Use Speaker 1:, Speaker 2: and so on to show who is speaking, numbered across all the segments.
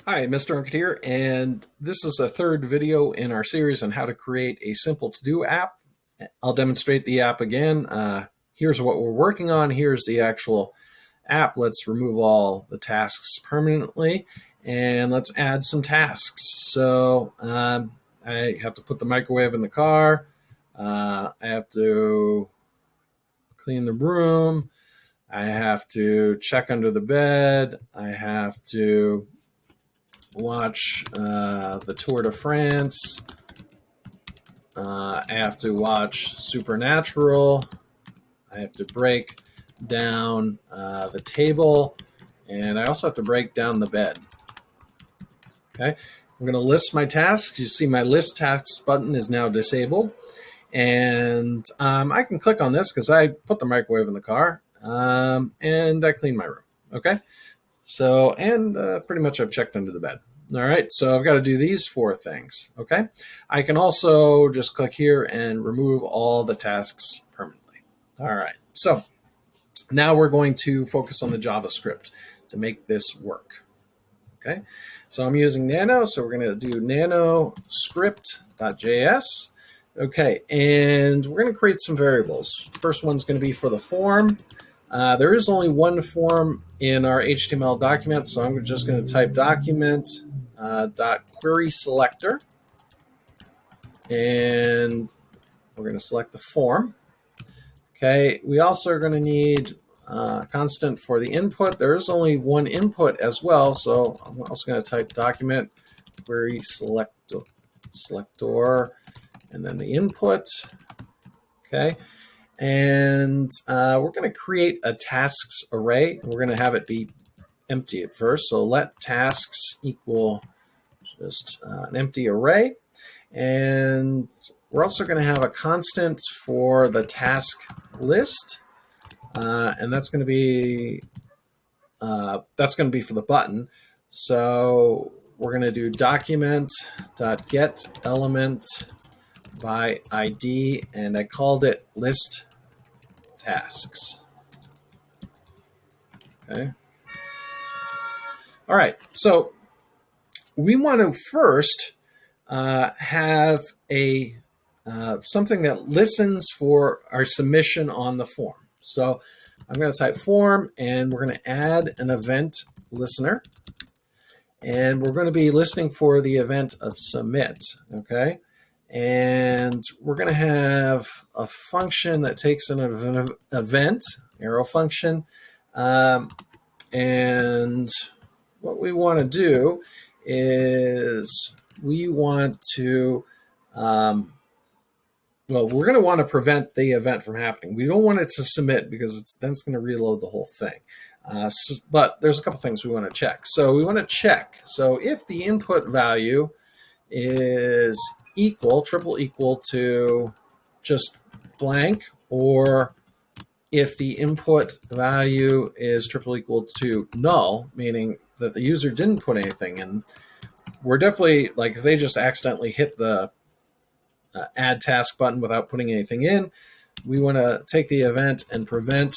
Speaker 1: Hi, Mr. Uncut here, and this is a third video in our series on how to create a simple to-do app. I'll demonstrate the app again. Here's what we're working on. Here's the actual app. Let's remove all the tasks permanently, and let's add some tasks. So I have to put the microwave in the car. I have to clean the room. I have to check under the bed. I have to watch the Tour de France. I have to watch Supernatural. I have to break down the table, and I also have to break down the bed. Okay, I'm going to list my tasks. You see my list tasks button is now disabled, and I can click on this because I put the microwave in the car, and I clean my room. Okay, so, and pretty much I've checked under the bed. All right, so I've got to do these four things, okay? I can also just click here and remove all the tasks permanently. All right, so now we're going to focus on the JavaScript to make this work, okay? So I'm using Nano, so we're going to do nano script.js. Okay, and we're going to create some variables. First one's going to be for the form. There is only one form in our HTML document, so I'm just going to type document .query selector, and we're going to select the form. Okay, we also are going to need constant for the input. There is only one input as well, so I'm also going to type document query selector, and then the input. Okay. And we're going to create a tasks array. We're going to have it be empty at first. So let tasks equal just an empty array. And we're also going to have a constant for the task list. And that's going to be for the button. So we're going to do document.getElement by ID, and I called it list tasks. Okay. All right. So we want to first have a something that listens for our submission on the form. So I'm going to type form, and we're going to add an event listener, and we're going to be listening for the event of submit. Okay. And we're going to have a function that takes an event, arrow function. And what we want to do is we want to, we're going to want to prevent the event from happening. We don't want it to submit because then it's going to reload the whole thing. But there's a couple things we want to check. So we want to check. So if the input value is triple equal to just blank, or if the input value is triple equal to null, meaning that the user didn't put anything in, we're definitely, like, if they just accidentally hit the add task button without putting anything in, we want to take the event and prevent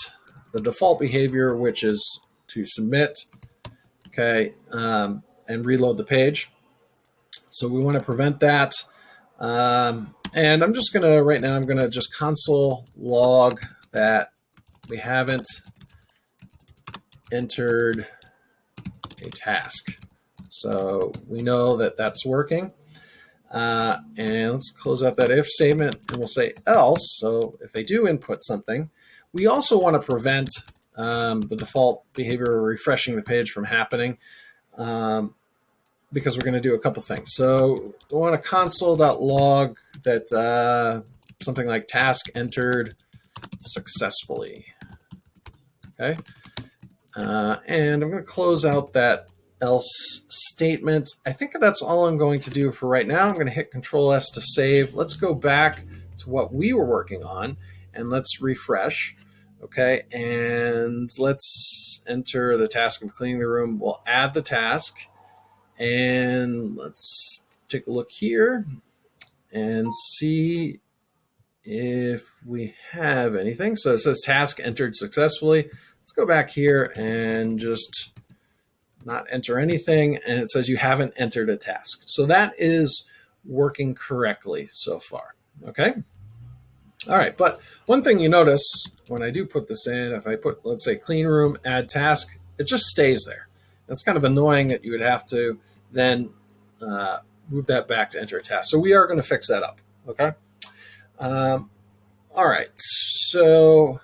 Speaker 1: the default behavior, which is to submit, okay, and reload the page. So we want to prevent that. And I'm just going to, right now, I'm going to just console log that we haven't entered a task. So we know that that's working. And let's close out that if statement, and we'll say else. So if they do input something, we also want to prevent the default behavior of refreshing the page from happening. Because we're going to do a couple things. So we want to console.log that something like task entered successfully. Okay. And I'm going to close out that else statement. I think that's all I'm going to do for right now. I'm going to hit Control S to save. Let's go back to what we were working on, and let's refresh. Okay. And let's enter the task of cleaning the room. We'll add the task. And let's take a look here and see if we have anything. So it says task entered successfully. Let's go back here and just not enter anything, and it says you haven't entered a task. So that is working correctly so far. Okay. All right, but one thing you notice when I do put this in, if I put, let's say, clean room, add task, it just stays there. That's kind of annoying that you would have to then move that back to enter a task. So we are going to fix that up, okay? All right, so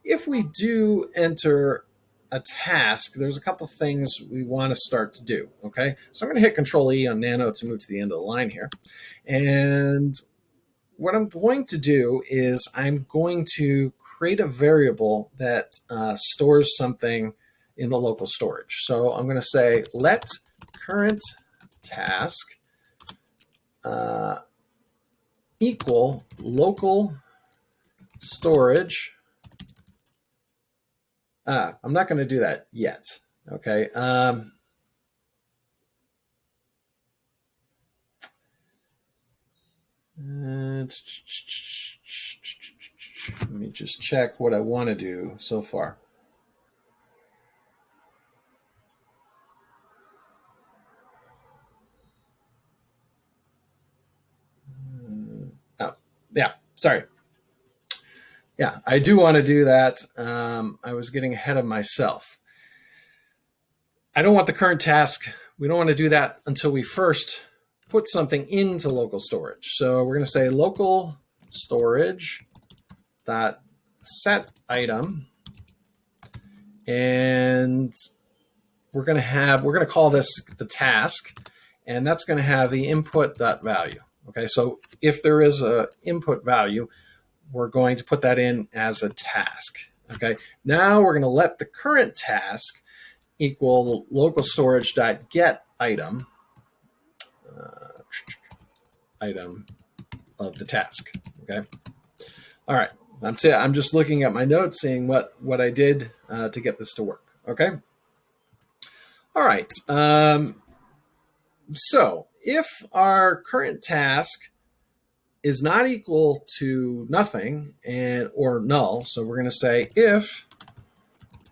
Speaker 1: if we do enter a task, there's a couple things we want to start to do, okay? So I'm going to hit Control-E on Nano to move to the end of the line here. And what I'm going to do is I'm going to create a variable that stores something in the local storage. So I'm going to say let current task equal local storage. I'm not going to do that yet. Okay. Let me just check what I want to do so far. Oh, yeah, sorry. Yeah, I do want to do that. I was getting ahead of myself. I don't want the current task. We don't want to do that until we first put something into local storage. So we're going to say local storage dot set item, and we're going to call this the task, and that's going to have the input dot value. Okay, so if there is a input value, we're going to put that in as a task. Okay, now we're going to let the current task equal local storage dot get item, item of the task. Okay. All right. I'm just looking at my notes, seeing what I did to get this to work. Okay. All right. So if our current task is not equal to nothing or null, so we're going to say if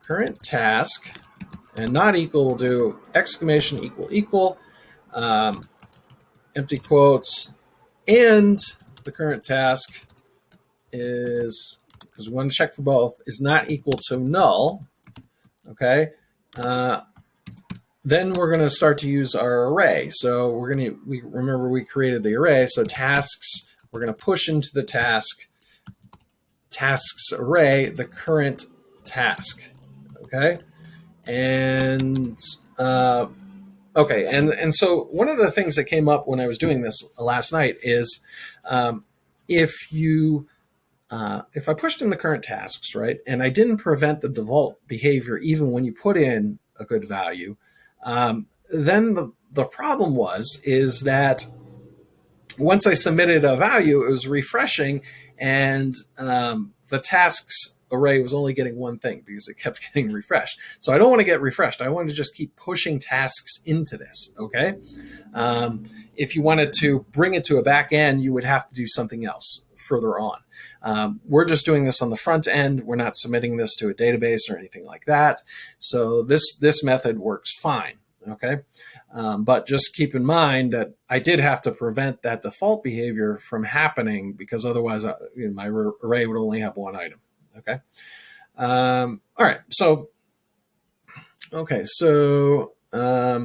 Speaker 1: current task and not equal, we'll do exclamation equal, empty quotes, and the current task is, because we want to check for both, is not equal to null. Okay. Then we're going to start to use our array. So we remember we created the array. So tasks, we're going to push into the tasks array the current task. Okay. And okay, and so one of the things that came up when I was doing this last night is if I pushed in the current tasks, right, and I didn't prevent the default behavior even when you put in a good value, then the problem is that once I submitted a value, it was refreshing, and the tasks array was only getting one thing because it kept getting refreshed. So I don't want to get refreshed. I want to just keep pushing tasks into this, okay? If you wanted to bring it to a back end, you would have to do something else further on. We're just doing this on the front end. We're not submitting this to a database or anything like that. So this method works fine, okay? But just keep in mind that I did have to prevent that default behavior from happening, because otherwise my array would only have one item. Okay. All right. So, okay. So now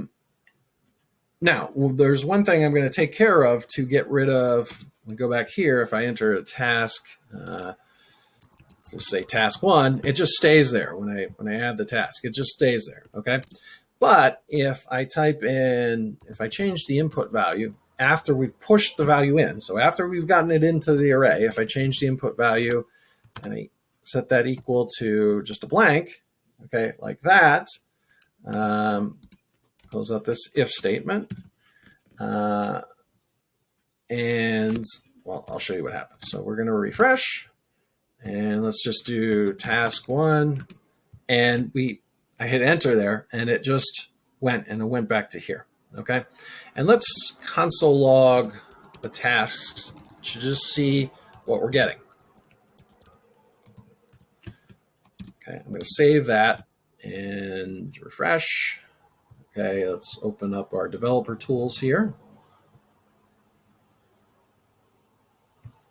Speaker 1: there's one thing I'm going to take care of to get rid of. We go back here. If I enter a task, let's just say task 1, it just stays there when I add the task. It just stays there. Okay. But if I change the input value after we've pushed the value in, so after we've gotten it into the array, if I change the input value and I set that equal to just a blank, okay, like that, close out this if statement, and, well, I'll show you what happens. So we're going to refresh, and let's just do task 1, and I hit enter there, and it just went back to here, okay? And let's console log the tasks to just see what we're getting. Okay, I'm going to save that and refresh. Okay, let's open up our developer tools here.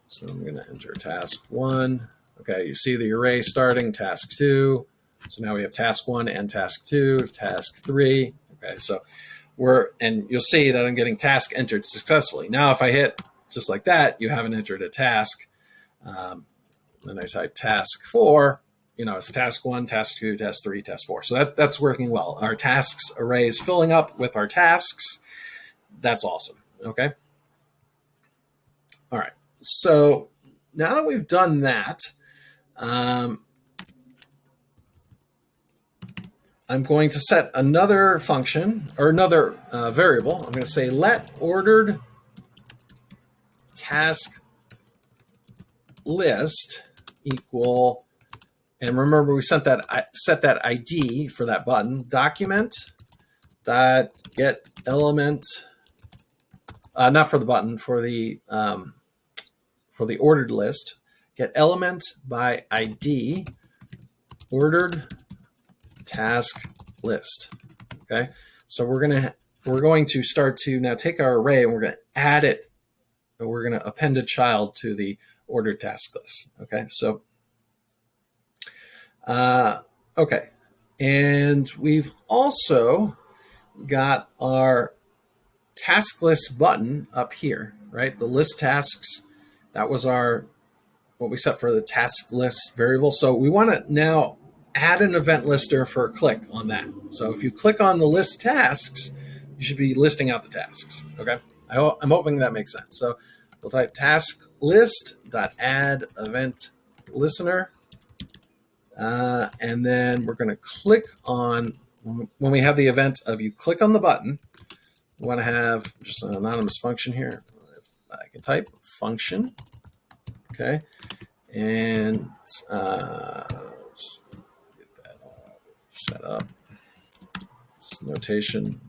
Speaker 1: So I'm going to enter task 1. Okay, you see the array starting, task 2. So now we have task 1 and task 2, task 3. Okay, so and you'll see that I'm getting task entered successfully. Now, if I hit just like that, you haven't entered a task. Then I type task 4, it's task 1, task 2, task 3, task 4. So that's working well. Our tasks array is filling up with our tasks. That's awesome. Okay. All right. So now that we've done that, I'm going to set another function or another variable. I'm going to say let ordered task list equal, and remember we set that ID for that button, document dot get element, not for the button, for the ordered list, get element by ID ordered task list. Okay, so we're going to start to now take our array and we're going to add it, and we're going to append a child to the ordered task list. Okay, so okay, and we've also got our task list button up here, right? The list tasks, that was what we set for the task list variable. So we want to now add an event lister for a click on that. So if you click on the list tasks, you should be listing out the tasks. Okay, I'm hoping that makes sense. So we'll type task list dot add event listener, and then we're going to click on, when we have the event of you click on the button, we want to have just an anonymous function here. If I can type function, okay, and get that all set up. This notation,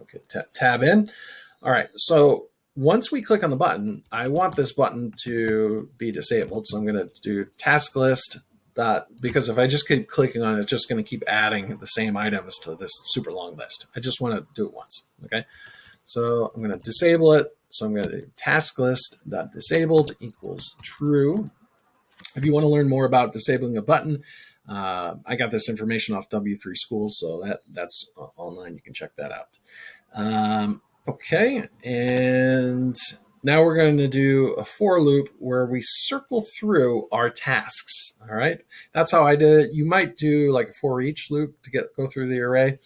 Speaker 1: okay, tab in. All right, so once we click on the button, I want this button to be disabled. So I'm going to do task list dot, because if I just keep clicking on it, it's just going to keep adding the same items to this super long list. I just want to do it once. Okay, so I'm going to disable it. So I'm going to do task list dot disabled equals true. If you want to learn more about disabling a button, I got this information off W3 Schools, so that's online. You can check that out. Okay, and now we're going to do a for loop where we circle through our tasks. All right, that's how I did it. You might do like a for each loop to go through the array.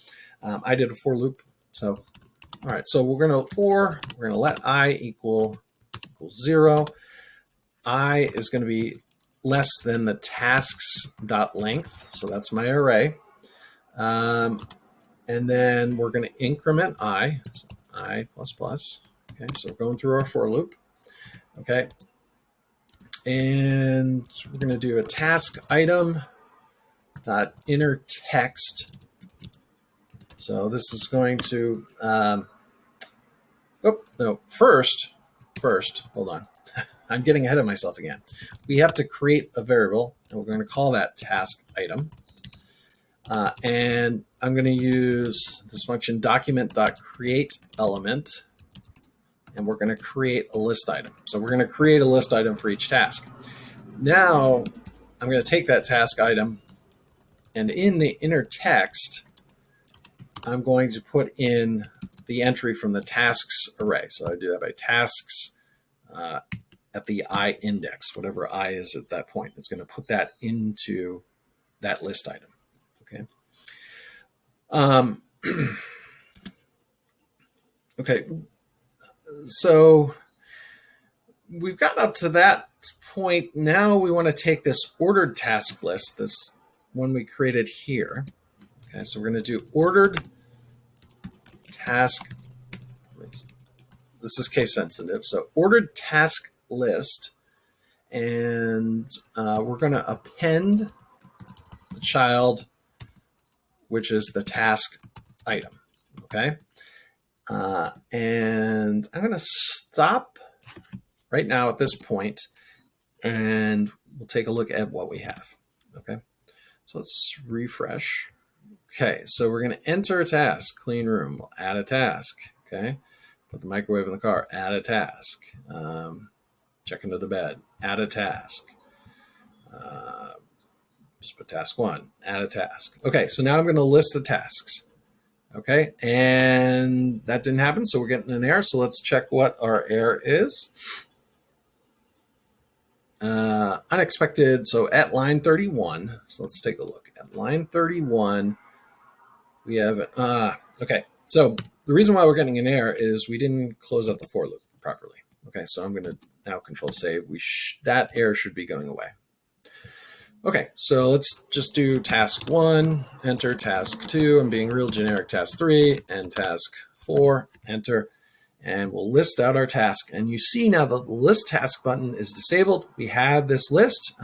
Speaker 1: I did a for loop. So, all right, so we're going to let I equals 0. I is going to be less than the tasks dot length, so that's my array. And then we're going to increment I, so I plus plus. Okay, so we're going through our for loop. Okay, and we're going to do a task item dot inner text. So this is going to first, hold on. I'm getting ahead of myself again. We have to create a variable, and we're going to call that task item. And I'm going to use this function document.createElement, and we're going to create a list item. So we're going to create a list item for each task. Now, I'm going to take that task item, and in the inner text, I'm going to put in the entry from the tasks array. So I do that by tasks at the I index, whatever I is at that point. It's going to put that into that list item. Okay. Okay. So we've gotten up to that point. Now we want to take this ordered task list, this one we created here. Okay. So we're going to do ordered task. This is case sensitive. So ordered task list, and we're going to append the child, which is the task item. Okay, and I'm going to stop right now at this point, and we'll take a look at what we have. Okay, so let's refresh. Okay, so we're going to enter a task, clean room, we'll add a task. Okay, put the microwave in the car, add a task. Check into the bed, add a task. Just put task 1, add a task. Okay, so now I'm going to list the tasks. Okay, and that didn't happen, so we're getting an error. So let's check what our error is. Unexpected, so at line 31, so let's take a look. At line 31, we have, okay, so the reason why we're getting an error is we didn't close out the for loop properly. Okay, so I'm going to now control save. That error should be going away. Okay, so let's just do task 1, enter, task 2, I'm being real generic, task 3, and task 4, enter, and we'll list out our task. And you see now that the list task button is disabled. We have this list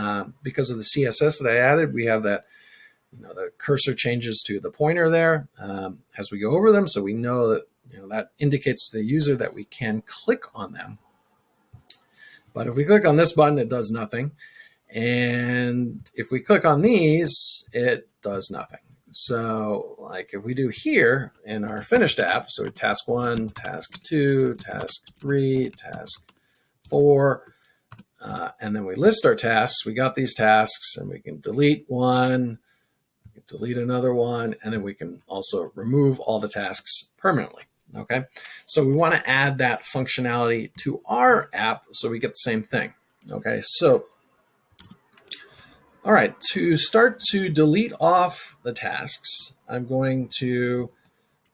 Speaker 1: because of the CSS that I added. We have that, the cursor changes to the pointer there as we go over them, so we know that that indicates to the user that we can click on them. But if we click on this button, it does nothing. And if we click on these, it does nothing. So like if we do here in our finished app, so task 1, task 2, task 3, task 4, and then we list our tasks, we got these tasks, and we can delete one, delete another one, and then we can also remove all the tasks permanently. Okay, so we want to add that functionality to our app so we get the same thing. Okay, so all right, to start to delete off the tasks, I'm going to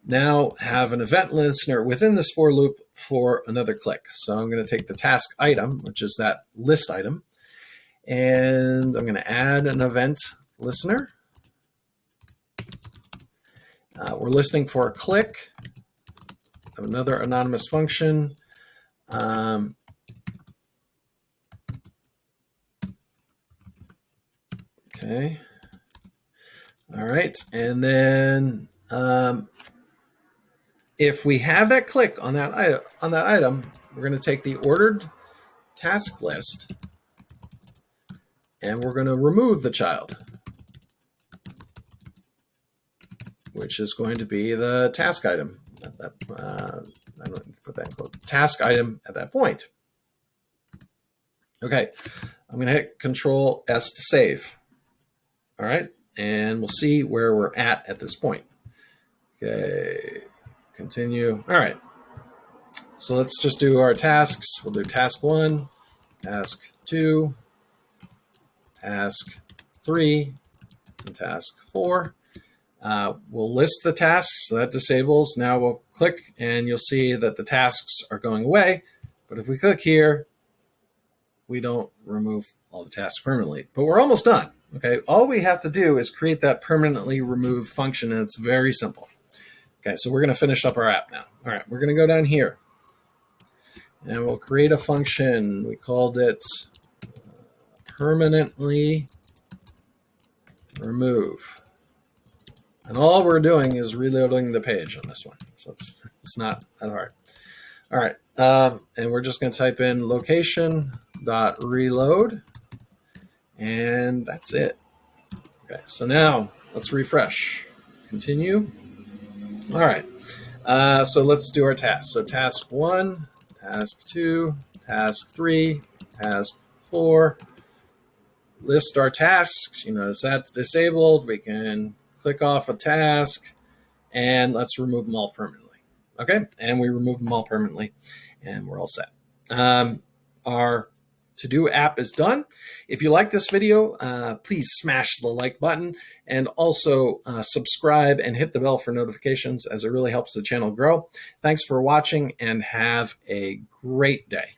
Speaker 1: now have an event listener within this for loop for another click. So I'm going to take the task item, which is that list item, and I'm going to add an event listener. We're listening for a click of another anonymous function. Okay. All right. And then if we have that click on that item, we're going to take the ordered task list and we're going to remove the child, which is going to be the task item. I'm going to put that in quote, task item at that point. Okay. I'm going to hit Control S to save. All right, and we'll see where we're at this point. Okay, continue. All right, so let's just do our tasks. We'll do task 1, task 2, task 3, and task 4. We'll list the tasks, so that disables. Now we'll click, and you'll see that the tasks are going away. But if we click here, we don't remove all the tasks permanently. But we're almost done. Okay, all we have to do is create that permanently remove function, and it's very simple. Okay, so we're going to finish up our app now. All right, we're going to go down here, and we'll create a function. We called it permanently remove. And all we're doing is reloading the page on this one, so it's not that hard. All right, and we're just going to type in location.reload. And that's it. Okay, so now let's refresh. Continue. All right, so let's do our tasks. So task 1, task 2, task 3, task 4. List our tasks. As that's disabled, we can click off a task, and let's remove them all permanently. Okay, and we remove them all permanently, and we're all set. Our to-do app is done. If you like this video, please smash the like button and also subscribe and hit the bell for notifications, as it really helps the channel grow. Thanks for watching and have a great day.